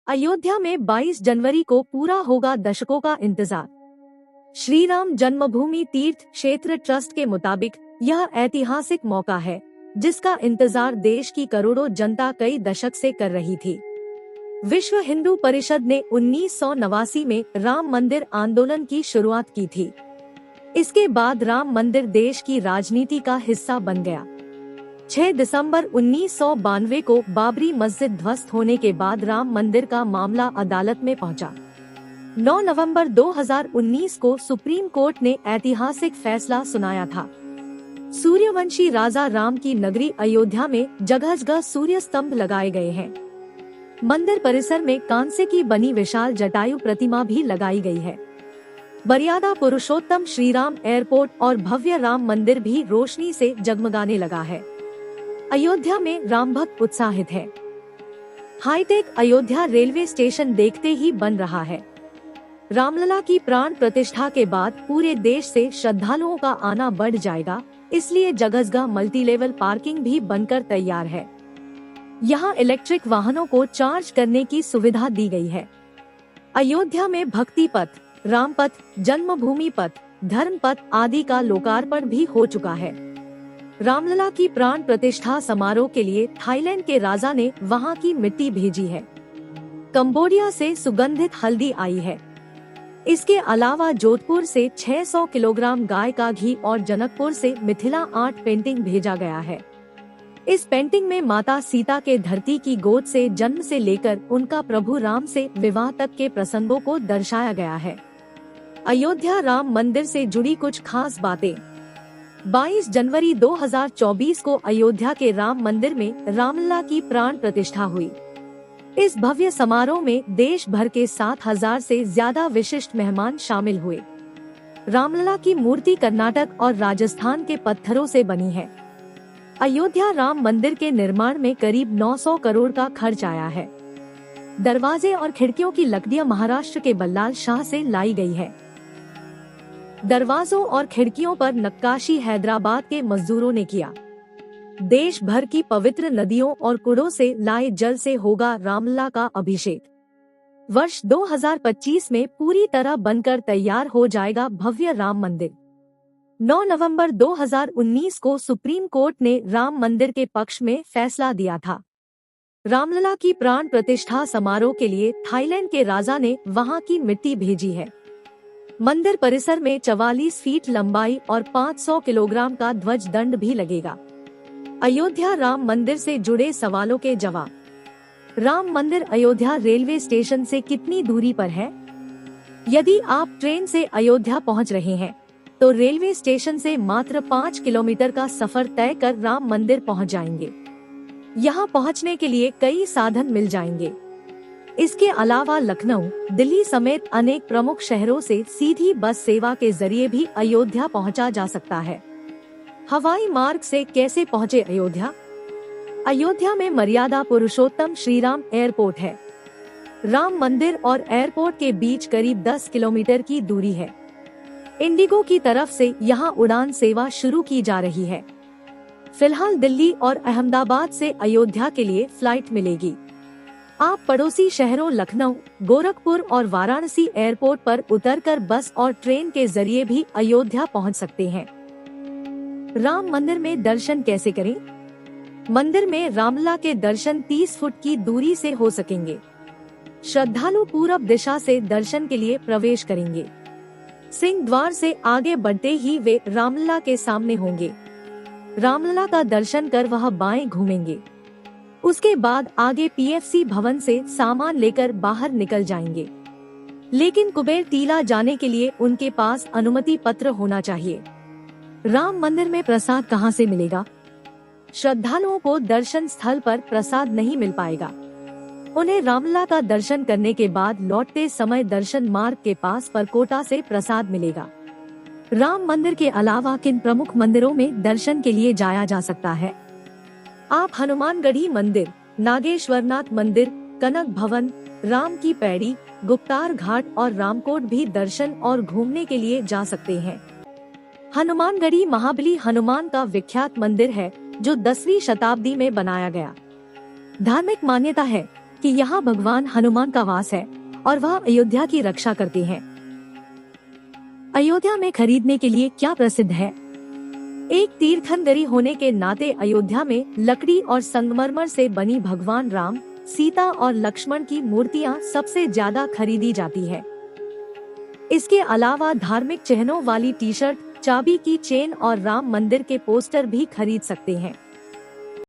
अयोध्या में 22 जनवरी को पूरा होगा दशकों का इंतजार। श्री राम जन्मभूमि तीर्थ क्षेत्र ट्रस्ट के मुताबिक यह ऐतिहासिक मौका है जिसका इंतजार देश की करोड़ों जनता कई दशक से कर रही थी। विश्व हिंदू परिषद ने 1989 में राम मंदिर आंदोलन की शुरुआत की थी। इसके बाद राम मंदिर देश की राजनीति का हिस्सा बन गया। 6 दिसंबर 1992 को बाबरी मस्जिद ध्वस्त होने के बाद राम मंदिर का मामला अदालत में पहुंचा। 9 नवंबर 2019 को सुप्रीम कोर्ट ने ऐतिहासिक फैसला सुनाया था। सूर्यवंशी राजा राम की नगरी अयोध्या में जगह जगह सूर्य स्तंभ लगाए गए हैं। मंदिर परिसर में कांसे की बनी विशाल जटायु प्रतिमा भी लगाई गई है। मर्यादा पुरुषोत्तम श्री राम एयरपोर्ट और भव्य राम मंदिर भी रोशनी से जगमगाने लगा है। अयोध्या में राम भक्त उत्साहित है। हाईटेक अयोध्या रेलवे स्टेशन देखते ही बन रहा है। रामलला की प्राण प्रतिष्ठा के बाद पूरे देश से श्रद्धालुओं का आना बढ़ जाएगा, इसलिए जगह जगह मल्टी लेवल पार्किंग भी बनकर तैयार है। यहाँ इलेक्ट्रिक वाहनों को चार्ज करने की सुविधा दी गई है। अयोध्या में भक्ति पथ, राम पथ, जन्मभूमि पथ, धर्म पथ आदि का लोकार्पण भी हो चुका है। रामलला की प्राण प्रतिष्ठा समारोह के लिए थाईलैंड के राजा ने वहां की मिट्टी भेजी है। कंबोडिया से सुगंधित हल्दी आई है। इसके अलावा जोधपुर से 600 किलोग्राम गाय का घी और जनकपुर से मिथिला आर्ट पेंटिंग भेजा गया है। इस पेंटिंग में माता सीता के धरती की गोद से जन्म से लेकर उनका प्रभु राम से विवाह तक के प्रसंगों को दर्शाया गया है। अयोध्या राम मंदिर से जुड़ी कुछ खास बातें। 22 जनवरी 2024 को अयोध्या के राम मंदिर में रामलला की प्राण प्रतिष्ठा हुई। इस भव्य समारोह में देश भर के 7,000 से ज्यादा विशिष्ट मेहमान शामिल हुए। रामलला की मूर्ति कर्नाटक और राजस्थान के पत्थरों से बनी है। अयोध्या राम मंदिर के निर्माण में करीब 900 करोड़ का खर्च आया है। दरवाजे और खिड़कियों की लकड़ियां महाराष्ट्र के बल्लाल शाह से लाई गई है। दरवाजों और खिड़कियों पर नक्काशी हैदराबाद के मजदूरों ने किया। देश भर की पवित्र नदियों और कुड़ों से लाए जल से होगा रामलला का अभिषेक। वर्ष 2025 में पूरी तरह बनकर तैयार हो जाएगा भव्य राम मंदिर। 9 नवंबर 2019 को सुप्रीम कोर्ट ने राम मंदिर के पक्ष में फैसला दिया था। रामलला की प्राण प्रतिष्ठा समारोह के लिए थाईलैंड के राजा ने वहां की मिट्टी भेजी है। मंदिर परिसर में 44 फीट लंबाई और 500 किलोग्राम का ध्वज दंड भी लगेगा। अयोध्या राम मंदिर से जुड़े सवालों के जवाब। राम मंदिर अयोध्या रेलवे स्टेशन से कितनी दूरी पर है? यदि आप ट्रेन से अयोध्या पहुंच रहे हैं तो रेलवे स्टेशन से मात्र 5 किलोमीटर का सफर तय कर राम मंदिर पहुंच जाएंगे। यहां पहुंचने के लिए कई साधन मिल जाएंगे। इसके अलावा लखनऊ, दिल्ली समेत अनेक प्रमुख शहरों से सीधी बस सेवा के जरिए भी अयोध्या पहुंचा जा सकता है। हवाई मार्ग से कैसे पहुंचे अयोध्या? अयोध्या में मर्यादा पुरुषोत्तम श्री राम एयरपोर्ट है। राम मंदिर और एयरपोर्ट के बीच करीब 10 किलोमीटर की दूरी है। इंडिगो की तरफ से यहां उड़ान सेवा शुरू की जा रही है। फिलहाल दिल्ली और अहमदाबाद से अयोध्या के लिए फ्लाइट मिलेगी। आप पड़ोसी शहरों लखनऊ, गोरखपुर और वाराणसी एयरपोर्ट पर उतरकर बस और ट्रेन के जरिए भी अयोध्या पहुंच सकते हैं। राम मंदिर में दर्शन कैसे करें? मंदिर में रामलला के दर्शन 30 फुट की दूरी से हो सकेंगे। श्रद्धालु पूरब दिशा से दर्शन के लिए प्रवेश करेंगे। सिंह द्वार से आगे बढ़ते ही वे रामलला के सामने होंगे। रामलला का दर्शन कर वह बाएं घूमेंगे। उसके बाद आगे पीएफसी भवन से सामान लेकर बाहर निकल जाएंगे। लेकिन कुबेर टीला जाने के लिए उनके पास अनुमति पत्र होना चाहिए। राम मंदिर में प्रसाद कहां से मिलेगा? श्रद्धालुओं को दर्शन स्थल पर प्रसाद नहीं मिल पाएगा। उन्हें रामलला का दर्शन करने के बाद लौटते समय दर्शन मार्ग के पास परकोटा से प्रसाद मिलेगा। राम मंदिर के अलावा किन प्रमुख मंदिरों में दर्शन के लिए जाया जा सकता है? आप हनुमानगढ़ी मंदिर, नागेश्वरनाथ मंदिर, कनक भवन, राम की पैड़ी, गुप्तार घाट और रामकोट भी दर्शन और घूमने के लिए जा सकते हैं। हनुमानगढ़ी महाबली हनुमान का विख्यात मंदिर है जो 10वीं शताब्दी में बनाया गया। धार्मिक मान्यता है कि यहाँ भगवान हनुमान का वास है और वह अयोध्या की रक्षा करते हैं। अयोध्या में खरीदने के लिए क्या प्रसिद्ध है? एक तीर्थनगरी होने के नाते अयोध्या में लकड़ी और संगमरमर से बनी भगवान राम, सीता और लक्ष्मण की मूर्तियां सबसे ज्यादा खरीदी जाती है। इसके अलावा धार्मिक चिन्हों वाली टी शर्ट, चाबी की चेन और राम मंदिर के पोस्टर भी खरीद सकते हैं।